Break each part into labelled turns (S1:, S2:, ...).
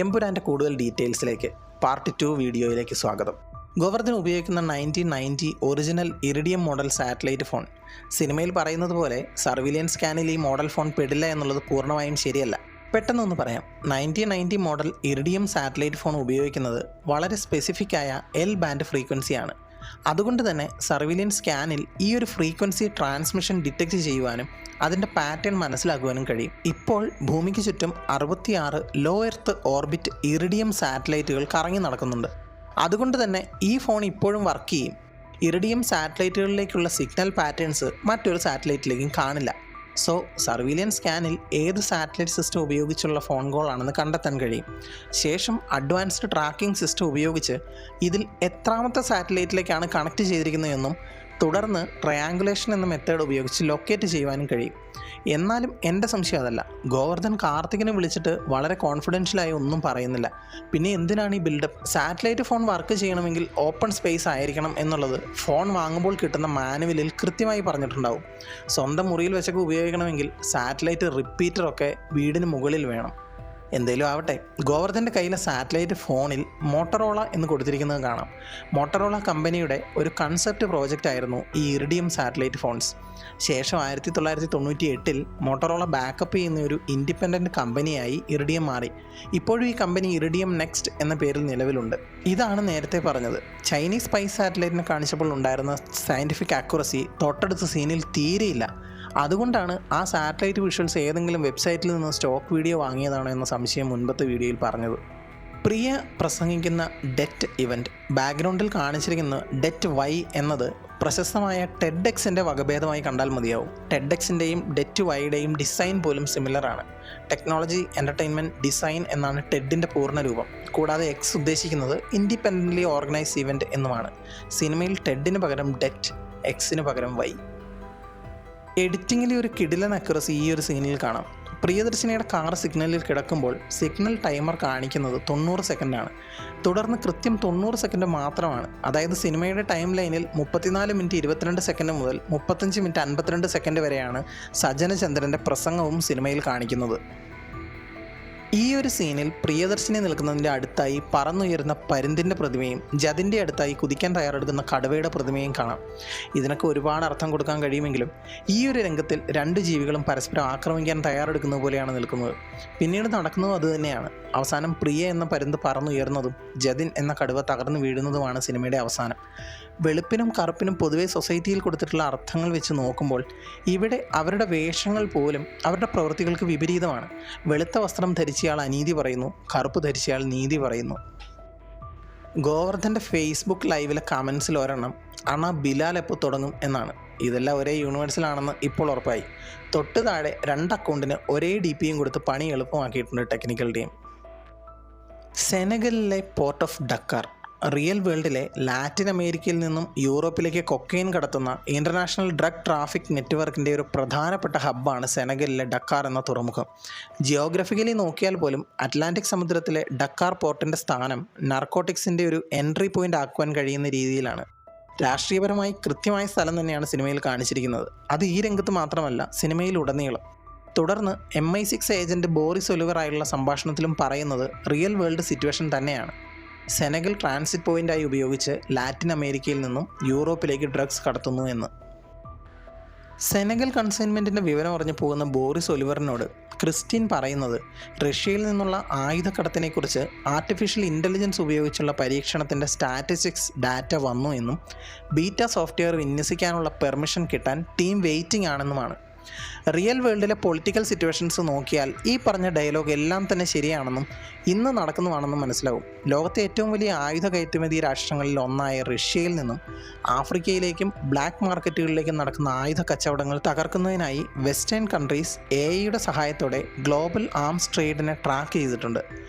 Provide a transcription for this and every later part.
S1: എമ്പുരാൻ്റെ കൂടുതൽ ഡീറ്റെയിൽസിലേക്ക് പാർട്ട് 2 വീഡിയോയിലേക്ക് സ്വാഗതം. ഗോവർദ്ധൻ ഉപയോഗിക്കുന്ന 1990 original iridium model satellite phone. സിനിമയിൽ പറയുന്നത് പോലെ സർവിലിയൻസ് സ്കാനിൽ ഈ മോഡൽ ഫോൺ പെടില്ല എന്നുള്ളത് പൂർണ്ണമായും ശരിയല്ല. പെട്ടെന്നൊന്ന് പറയാം, 1990 മോഡൽ ഇറിഡിയം സാറ്റലൈറ്റ് ഫോൺ ഉപയോഗിക്കുന്നത് വളരെ സ്പെസിഫിക് ആയ എൽ ബാൻഡ് ഫ്രീക്വൻസിയാണ്. അതുകൊണ്ട് തന്നെ സർവിലിയൻസ് സ്കാനിൽ ഈ ഒരു ഫ്രീക്വൻസി ട്രാൻസ്മിഷൻ ഡിറ്റക്റ്റ് ചെയ്യുവാനും അതിൻ്റെ പാറ്റേൺ മനസ്സിലാക്കുവാനും കഴിയും. ഇപ്പോൾ ഭൂമിക്ക് ചുറ്റും 66 ലോ എർത്ത് ഓർബിറ്റ് ഇറിഡിയം സാറ്റലൈറ്റുകൾ കറങ്ങി നടക്കുന്നുണ്ട്. അതുകൊണ്ട് തന്നെ ഈ ഫോൺ ഇപ്പോഴും വർക്ക് ചെയ്യും. ഇറിഡിയം സാറ്റലൈറ്റുകളിലേക്കുള്ള സിഗ്നൽ പാറ്റേൺസ് മറ്റൊരു സാറ്റലൈറ്റിലേക്കും കാണില്ല. സോ സർവിലിയൻസ് സ്കാനിൽ ഏത് സാറ്റലൈറ്റ് സിസ്റ്റം ഉപയോഗിച്ചുള്ള ഫോൺ കോൾ ആണെന്ന് കണ്ടെത്താൻ കഴിയും. ശേഷം അഡ്വാൻസ്ഡ് ട്രാക്കിംഗ് സിസ്റ്റം ഉപയോഗിച്ച് ഇതിൽ എത്രാമത്തെ സാറ്റലൈറ്റിലേക്കാണ് കണക്ട് ചെയ്തിരിക്കുന്നതെന്നും തുടർന്ന് ട്രയാങ്കുലേഷൻ എന്ന മെത്തേഡ് ഉപയോഗിച്ച് ലൊക്കേറ്റ് ചെയ്യുവാനും കഴിയും. എന്നാലും എൻ്റെ സംശയം അതല്ല, ഗോവർദ്ധൻ കാർത്തികിനെ വിളിച്ചിട്ട് വളരെ കോൺഫിഡൻഷ്യലായി ഒന്നും പറയുന്നില്ല. പിന്നെ എന്തിനാണ് ഈ ബിൽഡപ്പ്? സാറ്റലൈറ്റ് ഫോൺ വർക്ക് ചെയ്യണമെങ്കിൽ ഓപ്പൺ സ്പേസ് ആയിരിക്കണം എന്നുള്ളത് ഫോൺ വാങ്ങുമ്പോൾ കിട്ടുന്ന മാനുവലിൽ കൃത്യമായി പറഞ്ഞിട്ടുണ്ടാവും. സ്വന്തം മുറിയിൽ വെച്ചൊക്കെ ഉപയോഗിക്കണമെങ്കിൽ സാറ്റലൈറ്റ് റിപ്പീറ്ററൊക്കെ വീടിന് മുകളിൽ വേണം. എന്തേലും ആവട്ടെ, ഗോവർദ്ധൻ്റെ കയ്യിലെ സാറ്റലൈറ്റ് ഫോണിൽ മോട്ടറോള എന്ന് കൊടുത്തിരിക്കുന്നത് കാണാം. മോട്ടറോള കമ്പനിയുടെ ഒരു കൺസെപ്റ്റ് പ്രോജക്റ്റ് ആയിരുന്നു ഈ ഇറിഡിയം സാറ്റലൈറ്റ് ഫോൺസ്. ശേഷം 1998 മോട്ടറോള ബാക്കപ്പ് ചെയ്യുന്ന ഒരു ഇൻഡിപെൻഡൻറ്റ് കമ്പനിയായി ഇറിഡിയം മാറി. ഇപ്പോഴും ഈ കമ്പനി ഇറിഡിയം നെക്സ്റ്റ് എന്ന പേരിൽ നിലവിലുണ്ട്. ഇതാണ് നേരത്തെ പറഞ്ഞത്, ചൈനീസ് സ്പൈസ് സാറ്റലൈറ്റിനെ കാണിച്ചപ്പോൾ ഉണ്ടായിരുന്ന സയൻറ്റിഫിക് അക്യുറസി തൊട്ടടുത്ത സീനിൽ തീരെയില്ല. അതുകൊണ്ടാണ് ആ സാറ്റലൈറ്റ് വിഷ്വൽസ് ഏതെങ്കിലും വെബ്സൈറ്റിൽ നിന്ന് സ്റ്റോക്ക് വീഡിയോ വാങ്ങിയതാണോ എന്ന സംശയം മുൻപത്തെ വീഡിയോയിൽ പറഞ്ഞത്. പ്രിയ പ്രസംഗിക്കുന്ന ഡെറ്റ് ഇവൻറ്റ്, ബാക്ക്ഗ്രൗണ്ടിൽ കാണിച്ചിരിക്കുന്ന ഡെറ്റ് വൈ എന്നത് പ്രശസ്തമായ ടെഡ്എക്സിൻ്റെ വകഭേദമായി കണ്ടാൽ മതിയാവും. ടെഡ്എക്സിൻ്റെയും ഡെറ്റ് വൈയുടെയും ഡിസൈൻ പോലും സിമിലറാണ്. ടെക്നോളജി എൻ്റർടൈൻമെൻറ്റ് ഡിസൈൻ എന്നാണ് ടെഡിൻ്റെ പൂർണ്ണരൂപം. കൂടാതെ എക്സ് ഉദ്ദേശിക്കുന്നത് ഇൻഡിപെൻഡൻ്റ്ലി ഓർഗനൈസ് ഇവൻറ്റ് എന്നുമാണ്. സിനിമയിൽ ടെഡിന് പകരം ഡെറ്റ്, എക്സിന് പകരം വൈ. എഡിറ്റിങ്ങിലെ ഒരു കിടിലൻ അക്യുറസി ഈ ഒരു സീനിൽ കാണാം. പ്രിയദർശിനിയുടെ കാർ സിഗ്നലിൽ കിടക്കുമ്പോൾ സിഗ്നൽ ടൈമർ കാണിക്കുന്നത് 90 സെക്കൻഡാണ്. തുടർന്ന് കൃത്യം 90 സെക്കൻഡ് മാത്രമാണ്. അതായത് സിനിമയുടെ ടൈം ലൈനിൽ 34 മിനിറ്റ് 22 സെക്കൻഡ് മുതൽ 35 മിനിറ്റ് 52 സെക്കൻഡ് വരെയാണ് സജനചന്ദ്രൻ്റെ പ്രസംഗവും സിനിമയിൽ കാണിക്കുന്നത്. ഈ ഒരു സീനിൽ പ്രിയദർശിനി നിൽക്കുന്നതിൻ്റെ അടുത്തായി പറന്നുയരുന്ന പരുന്തിൻ്റെ പ്രതിമയും ജതിൻ്റെ അടുത്തായി കുതിക്കാൻ തയ്യാറെടുക്കുന്ന കടുവയുടെ പ്രതിമയും കാണാം. ഇതിനൊക്കെ ഒരുപാട് അർത്ഥം കൊടുക്കാൻ കഴിയുമെങ്കിലും ഈ ഒരു രംഗത്തിൽ രണ്ട് ജീവികളും പരസ്പരം ആക്രമിക്കാൻ തയ്യാറെടുക്കുന്നത് പോലെയാണ് നിൽക്കുന്നത്. പിന്നീട് നടക്കുന്നതും അതുതന്നെയാണ്. അവസാനം പ്രിയ എന്ന പരുന്ത് പറന്നുയർന്നതും ജതിൻ എന്ന കടുവ തകർന്നു വീഴുന്നതുമാണ് സിനിമയുടെ അവസാനം. വെളുപ്പിനും കറുപ്പിനും പൊതുവെ സൊസൈറ്റിയിൽ കൊടുത്തിട്ടുള്ള അർത്ഥങ്ങൾ വെച്ച് നോക്കുമ്പോൾ ഇവിടെ അവരുടെ വേഷങ്ങൾ പോലും അവരുടെ പ്രവൃത്തികൾക്ക് വിപരീതമാണ്. വെളുത്ത വസ്ത്രം ധരിച്ചയാൾ അനീതി പറയുന്നു, കറുപ്പ് ധരിച്ചയാൾ നീതി പറയുന്നു. ഗോവർദ്ധൻ്റെ ഫേസ്ബുക്ക് ലൈവിലെ കമൻസിൽ ഒരെണ്ണം അണ ബിലാൽ എപ്പോൾ തുടങ്ങും എന്നാണ്. ഇതെല്ലാം ഒരേ യൂണിവേഴ്സിലാണെന്ന് ഇപ്പോൾ ഉറപ്പായി. തൊട്ട് താഴെ 2 അക്കൗണ്ടിന് ഒരേ DPയും കൊടുത്ത് പണി എളുപ്പമാക്കിയിട്ടുണ്ട് ടെക്നിക്കൽ ടീം. സെനഗലിലെ പോർട്ട് ഓഫ് ഡക്കാർ, റിയൽ വേൾഡിലെ ലാറ്റിൻ അമേരിക്കയിൽ നിന്നും യൂറോപ്പിലേക്ക് കൊക്കൈൻ കടത്തുന്ന ഇൻ്റർനാഷണൽ ഡ്രഗ് ട്രാഫിക് നെറ്റ്വർക്കിൻ്റെ ഒരു പ്രധാനപ്പെട്ട ഹബ്ബാണ് സെനഗലിലെ ഡക്കാർ എന്ന തുറമുഖം. ജിയോഗ്രഫിക്കലി നോക്കിയാൽ പോലും അറ്റ്ലാന്റിക് സമുദ്രത്തിലെ ഡക്കാർ പോർട്ടിൻ്റെ സ്ഥാനം നാർക്കോട്ടിക്സിൻ്റെ ഒരു എൻട്രി പോയിൻ്റ് ആക്കുവാൻ കഴിയുന്ന രീതിയിലാണ്. രാഷ്ട്രീയപരമായി കൃത്യമായ സ്ഥലം തന്നെയാണ് സിനിമയിൽ കാണിച്ചിരിക്കുന്നത്. അത് ഈ രംഗത്ത് മാത്രമല്ല, സിനിമയിലുടനീളം. തുടർന്ന് MI6 ഏജൻറ്റ് ബോറിസ് ഒലിവറായുള്ള സംഭാഷണത്തിലും പറയുന്നത് റിയൽ വേൾഡ് സിറ്റുവേഷൻ തന്നെയാണ്. സെനഗൽ ട്രാൻസിറ്റ് പോയിൻ്റായി ഉപയോഗിച്ച് ലാറ്റിൻ അമേരിക്കയിൽ നിന്നും യൂറോപ്പിലേക്ക് ഡ്രഗ്സ് കടത്തുന്നു എന്ന്. സെനഗൽ കൺസൈൻമെൻറ്റിൻ്റെ വിവരം അറിഞ്ഞു പോകുന്ന ബോറിസ് ഒലിവറിനോട് ക്രിസ്റ്റീൻ പറയുന്നത് റഷ്യയിൽ നിന്നുള്ള ആയുധക്കടത്തിനെക്കുറിച്ച് ആർട്ടിഫിഷ്യൽ ഇൻ്റലിജൻസ് ഉപയോഗിച്ചുള്ള പരീക്ഷണത്തിൻ്റെ സ്റ്റാറ്റിസ്റ്റിക്സ് ഡാറ്റ വന്നു എന്നും ബീറ്റ സോഫ്റ്റ്വെയർ വിന്യസിക്കാനുള്ള പെർമിഷൻ കിട്ടാൻ ടീം വെയിറ്റിംഗ് ആണെന്നുമാണ്. റിയൽ വേൾഡിലെ പൊളിറ്റിക്കൽ സിറ്റുവേഷൻസ് നോക്കിയാൽ ഈ പറഞ്ഞ ഡയലോഗ് എല്ലാം തന്നെ ശരിയാണെന്നും ഇന്ന് നടക്കുന്നതാണെന്നും മനസ്സിലാവും. ലോകത്തെ ഏറ്റവും വലിയ ആയുധ കയറ്റുമതി രാഷ്ട്രങ്ങളിൽ ഒന്നായ റഷ്യയിൽ നിന്നും ആഫ്രിക്കയിലേക്കും ബ്ലാക്ക് മാർക്കറ്റുകളിലേക്കും നടക്കുന്ന ആയുധ കച്ചവടങ്ങൾ തകർക്കുന്നതിനായി വെസ്റ്റേൺ കൺട്രീസ് AI സഹായത്തോടെ ഗ്ലോബൽ ആംസ് ട്രേഡിനെ ട്രാക്ക് ചെയ്തിട്ടുണ്ട്.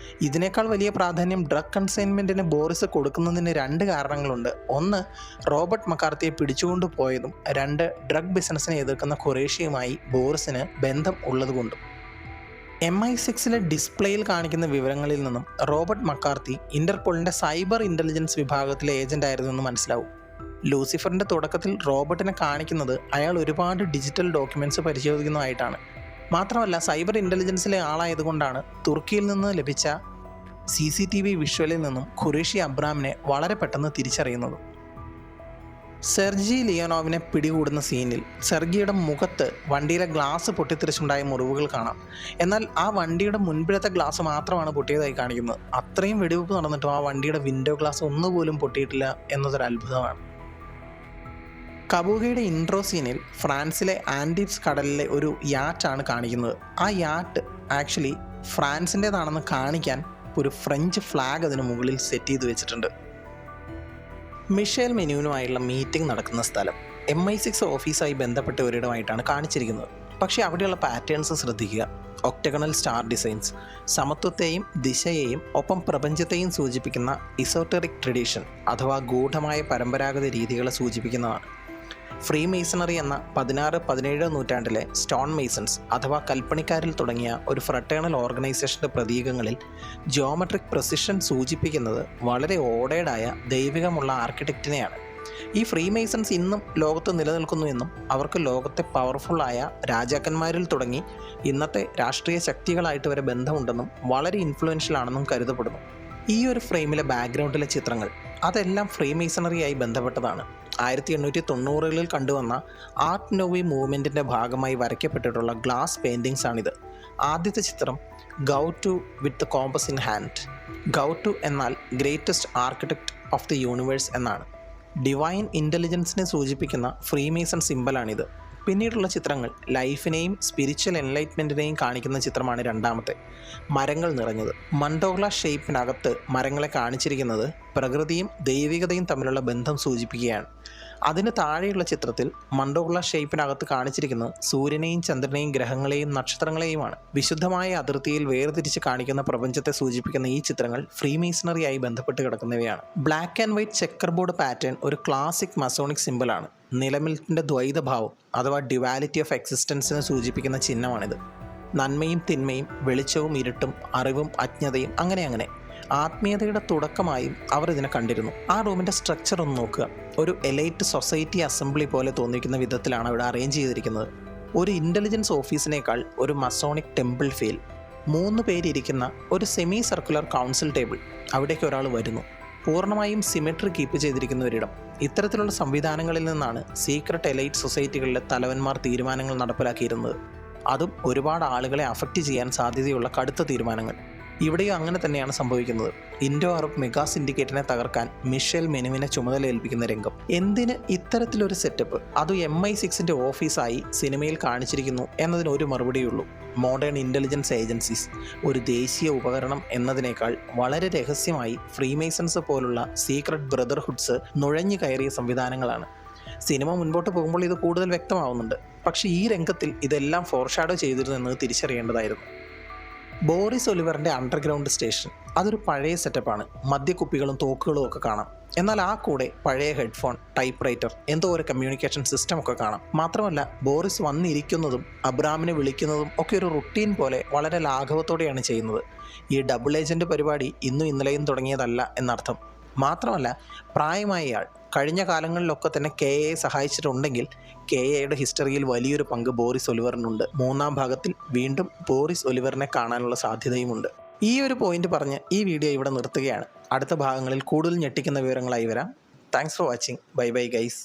S1: ഇതിനേക്കാൾ വലിയ പ്രാധാന്യം ഡ്രഗ് കൺസൈൻമെൻറ്റിന് ബോറിസ് കൊടുക്കുന്നതിന് 2 കാരണങ്ങളുണ്ട്. ഒന്ന്, റോബർട്ട് മക്കാർത്തിയെ പിടിച്ചുകൊണ്ടു പോയതും 2, ഡ്രഗ് ബിസിനസ്സിനെ എതിർക്കുന്ന ഖുറേഷിയുമായി ബോറിസിന് ബന്ധം ഉള്ളതുകൊണ്ടും. MI6 ഡിസ്പ്ലേയിൽ കാണിക്കുന്ന വിവരങ്ങളിൽ നിന്നും റോബർട്ട് മക്കാർത്തി ഇന്റർപോളിൻ്റെ സൈബർ ഇൻ്റലിജൻസ് വിഭാഗത്തിലെ ഏജൻ്റ് ആയിരുന്നു എന്ന് മനസ്സിലാവും. ലൂസിഫറിൻ്റെ തുടക്കത്തിൽ റോബർട്ടിനെ കാണിക്കുന്നത് അയാൾ ഒരുപാട് ഡിജിറ്റൽ ഡോക്യുമെൻറ്റ്സ് പരിശോധിക്കുന്നതായിട്ടാണ്. മാത്രമല്ല സൈബർ ഇൻ്റലിജൻസിലെ ആളായതുകൊണ്ടാണ് തുർക്കിയിൽ നിന്ന് ലഭിച്ച CCTV വിഷ്വലിൽ നിന്നും ഖുറേഷി അബ്രാമിനെ വളരെ പെട്ടെന്ന് തിരിച്ചറിയുന്നത്. സെർജി ലിയോനോവിനെ പിടികൂടുന്ന സീനിൽ സെർഗിയുടെ മുഖത്ത് വണ്ടിയിലെ ഗ്ലാസ് പൊട്ടിത്തെറിച്ചുണ്ടായ മുറിവുകൾ കാണാം. എന്നാൽ ആ വണ്ടിയുടെ മുൻപിലത്തെ ഗ്ലാസ് മാത്രമാണ് പൊട്ടിയതായി കാണിക്കുന്നത്. അത്രയും വെടിവെപ്പ് നടന്നിട്ടും ആ വണ്ടിയുടെ വിൻഡോ ഗ്ലാസ് ഒന്നുപോലും പൊട്ടിയിട്ടില്ല എന്നതൊരു അത്ഭുതമാണ്. കബൂഗയുടെ ഇൻട്രോ സീനിൽ ഫ്രാൻസിലെ ആൻഡീബ്സ് കടലിലെ ഒരു യാറ്റാണ് കാണിക്കുന്നത്. ആ യാറ്റ് ആക്ച്വലി ഫ്രാൻസിൻ്റേതാണെന്ന് കാണിക്കാൻ ഒരു ഫ്രഞ്ച് ഫ്ലാഗ് അതിന് മുകളിൽ സെറ്റ് ചെയ്ത് വെച്ചിട്ടുണ്ട്. മിഷേൽ മെനുവിനുമായുള്ള മീറ്റിംഗ് നടക്കുന്ന സ്ഥലം MI6 ഓഫീസായി ബന്ധപ്പെട്ട ഒരിടമായിട്ടാണ് കാണിച്ചിരിക്കുന്നത്. പക്ഷേ അവിടെയുള്ള പാറ്റേൺസ് ശ്രദ്ധിക്കുക. ഒക്ടഗണൽ സ്റ്റാർ ഡിസൈൻസ് സമത്വത്തെയും ദിശയെയും ഒപ്പം പ്രപഞ്ചത്തെയും സൂചിപ്പിക്കുന്ന ഇസോട്ടറിക് ട്രഡീഷൻ അഥവാ ഗൂഢമായ പരമ്പരാഗത രീതികളെ സൂചിപ്പിക്കുന്നതാണ്. ഫ്രീ മേസണറി എന്ന 16-17 നൂറ്റാണ്ടിലെ സ്റ്റോൺ മേസൺസ് അഥവാ കൽപ്പണിക്കാരിൽ തുടങ്ങിയ ഒരു ഫ്രട്ടേണൽ ഓർഗനൈസേഷൻ്റെ പ്രതീകങ്ങളിൽ ജിയോമെട്രിക് പ്രസിഷൻ സൂചിപ്പിക്കുന്നത് വളരെ ഓർഡേഡായ ദൈവികമുള്ള ആർക്കിടെക്റ്റിനെയാണ്. ഈ ഫ്രീ മേസൺസ് ഇന്നും ലോകത്ത് നിലനിൽക്കുന്നു എന്നും അവർക്ക് ലോകത്തെ പവർഫുള്ളായ രാജാക്കന്മാരിൽ തുടങ്ങി ഇന്നത്തെ രാഷ്ട്രീയ ശക്തികളായിട്ട് വരെ ബന്ധമുണ്ടെന്നും വളരെ ഇൻഫ്ലുവൻഷ്യൽ ആണെന്നും കരുതപ്പെടുന്നു. ഈ ഒരു ഫ്രെയിമിലെ ബാക്ക്ഗ്രൗണ്ടിലെ ചിത്രങ്ങൾ അതെല്ലാം ഫ്രീ മേസണറിയായി ബന്ധപ്പെട്ടതാണ്. 1890കളിൽ കണ്ടുവന്ന ആർട്ട് നോവി മൂവ്മെൻറ്റിൻ്റെ ഭാഗമായി വരയ്ക്കപ്പെട്ടിട്ടുള്ള ഗ്ലാസ് പെയിൻറ്റിങ്സ് ആണിത്. ആദ്യത്തെ ചിത്രം GAOTU with the compass in hand. GAOTU എന്നാൽ greatest architect of the universe എന്നാണ്. ഡിവൈൻ ഇൻ്റലിജൻസിനെ സൂചിപ്പിക്കുന്ന ഫ്രീമേസൺ സിമ്പലാണിത്. പിന്നീടുള്ള ചിത്രങ്ങൾ ലൈഫിനെയും സ്പിരിച്വൽ എൻലൈറ്റ്മെൻറ്റിനെയും കാണിക്കുന്ന ചിത്രമാണ് രണ്ടാമത്തെ, മരങ്ങൾ നിറഞ്ഞത്. മണ്ടോഗ്ല ഷേപ്പിനകത്ത് മരങ്ങളെ കാണിച്ചിരിക്കുന്നത് പ്രകൃതിയും ദൈവികതയും തമ്മിലുള്ള ബന്ധം സൂചിപ്പിക്കുകയാണ്. അതിന് താഴെയുള്ള ചിത്രത്തിൽ മണ്ടോഗ്ല ഷേപ്പിനകത്ത് കാണിച്ചിരിക്കുന്നത് സൂര്യനെയും ചന്ദ്രനെയും ഗ്രഹങ്ങളെയും നക്ഷത്രങ്ങളെയുമാണ്. വിശുദ്ധമായ അതിർത്തിയിൽ വേർതിരിച്ച് കാണിക്കുന്ന പ്രപഞ്ചത്തെ സൂചിപ്പിക്കുന്ന ഈ ചിത്രങ്ങൾ ഫ്രീമേസണറിയായി ബന്ധപ്പെട്ട് കിടക്കുന്നവയാണ്. Black and white checker board pattern ഒരു ക്ലാസിക് മസോണിക് സിമ്പിളാണ്. നിലനിൽപ്പിൻ്റെ ദ്വൈതഭാവം അഥവാ ഡ്യുവാലിറ്റി ഓഫ് എക്സിസ്റ്റൻസിനെ സൂചിപ്പിക്കുന്ന ചിഹ്നമാണിത്. നന്മയും തിന്മയും, വെളിച്ചവും ഇരുട്ടും, അറിവും അജ്ഞതയും, അങ്ങനെ ആത്മീയതയുടെ തുടക്കമായും അവർ ഇതിനെ കണ്ടിരുന്നു. ആ റൂമിൻ്റെ സ്ട്രക്ചർ ഒന്ന് നോക്കുക. ഒരു എലൈറ്റ് സൊസൈറ്റി അസംബ്ലി പോലെ തോന്നിക്കുന്ന വിധത്തിലാണ് അവിടെ അറേഞ്ച് ചെയ്തിരിക്കുന്നത്. ഒരു ഇൻ്റലിജൻസ് ഓഫീസിനേക്കാൾ ഒരു മസോണിക് ടെമ്പിൾ ഫീൽ. 3 പേരിരിക്കുന്ന ഒരു സെമി സർക്കുലർ കൗൺസിൽ ടേബിൾ. അവിടേക്ക് ഒരാൾ വരുന്നു. പൂർണ്ണമായും സിമെട്രി കീപ്പ് ചെയ്തിരിക്കുന്ന ഒരിടം. ഇത്തരത്തിലുള്ള സംവിധാനങ്ങളിൽ നിന്നാണ് സീക്രട്ട് എലൈറ്റ് സൊസൈറ്റികളിലെ തലവന്മാർ തീരുമാനങ്ങൾ നടപ്പിലാക്കിയിരുന്നത്. അതും ഒരുപാട് ആളുകളെ അഫക്റ്റ് ചെയ്യാൻ സാധ്യതയുള്ള കടുത്ത തീരുമാനങ്ങൾ. ഇവിടെയും അങ്ങനെ തന്നെയാണ് സംഭവിക്കുന്നത്. ഇൻഡോ അറബ് മെഗാ സിൻഡിക്കേറ്റിനെ തകർക്കാൻ മിഷേൽ മെനുവിനെ ചുമതലയേൽപ്പിക്കുന്ന രംഗം. എന്തിന് ഇത്തരത്തിലൊരു സെറ്റപ്പ് അതും MI6ൻ്റെ ഓഫീസായി സിനിമയിൽ കാണിച്ചിരിക്കുന്നു എന്നതിന് ഒരു മറുപടിയുള്ളൂ. മോഡേൺ ഇൻ്റലിജൻസ് ഏജൻസീസ് ഒരു ദേശീയ ഉപകരണം എന്നതിനേക്കാൾ വളരെ രഹസ്യമായി ഫ്രീമേസൺസ് പോലുള്ള സീക്രട്ട് ബ്രദർഹുഡ്സ് നുഴഞ്ഞു കയറിയ സംവിധാനങ്ങളാണ്. സിനിമ മുൻപോട്ട് പോകുമ്പോൾ ഇത് കൂടുതൽ വ്യക്തമാവുന്നുണ്ട്. പക്ഷേ ഈ രംഗത്തിൽ ഇതെല്ലാം ഫോർഷാഡോ ചെയ്തിരുന്നു എന്നത് തിരിച്ചറിയേണ്ടതായിരുന്നു. ബോറിസ് ഒലിവറിൻ്റെ അണ്ടർഗ്രൗണ്ട് സ്റ്റേഷൻ അതൊരു പഴയ സെറ്റപ്പാണ്. മദ്യക്കുപ്പികളും തോക്കുകളും ഒക്കെ കാണാം. എന്നാൽ ആ കൂടെ പഴയ ഹെഡ്ഫോൺ, ടൈപ്പ് റൈറ്റർ, എന്തോ ഒരു കമ്മ്യൂണിക്കേഷൻ സിസ്റ്റം ഒക്കെ കാണാം. മാത്രമല്ല ബോറിസ് വന്നിരിക്കുന്നതും അബ്രാമിനെ വിളിക്കുന്നതും ഒക്കെ ഒരു റുട്ടീൻ പോലെ വളരെ ലാഘവത്തോടെയാണ് ചെയ്യുന്നത്. ഈ ഡബിൾ ഏജൻറ്റ് പരിപാടി ഇന്നും ഇന്നലെയും തുടങ്ങിയതല്ല എന്നർത്ഥം. മാത്രമല്ല പ്രായമായ ആൾ കഴിഞ്ഞ കാലങ്ങളിലൊക്കെ തന്നെ KAയെ സഹായിച്ചിട്ടുണ്ടെങ്കിൽ KAയുടെ ഹിസ്റ്ററിയിൽ വലിയൊരു പങ്ക് ബോറിസ് ഒലിവറിനുണ്ട്. 3-ാം ഭാഗത്തിൽ വീണ്ടും ബോറിസ് ഒലിവറിനെ കാണാനുള്ള സാധ്യതയുമുണ്ട്. ഈ ഒരു പോയിന്റ് പറഞ്ഞ് ഈ വീഡിയോ ഇവിടെ നിർത്തുകയാണ്. അടുത്ത ഭാഗങ്ങളിൽ കൂടുതൽ ഞെട്ടിക്കുന്ന വിവരങ്ങളായി വരാം. Thanks for watching. Bye bye guys.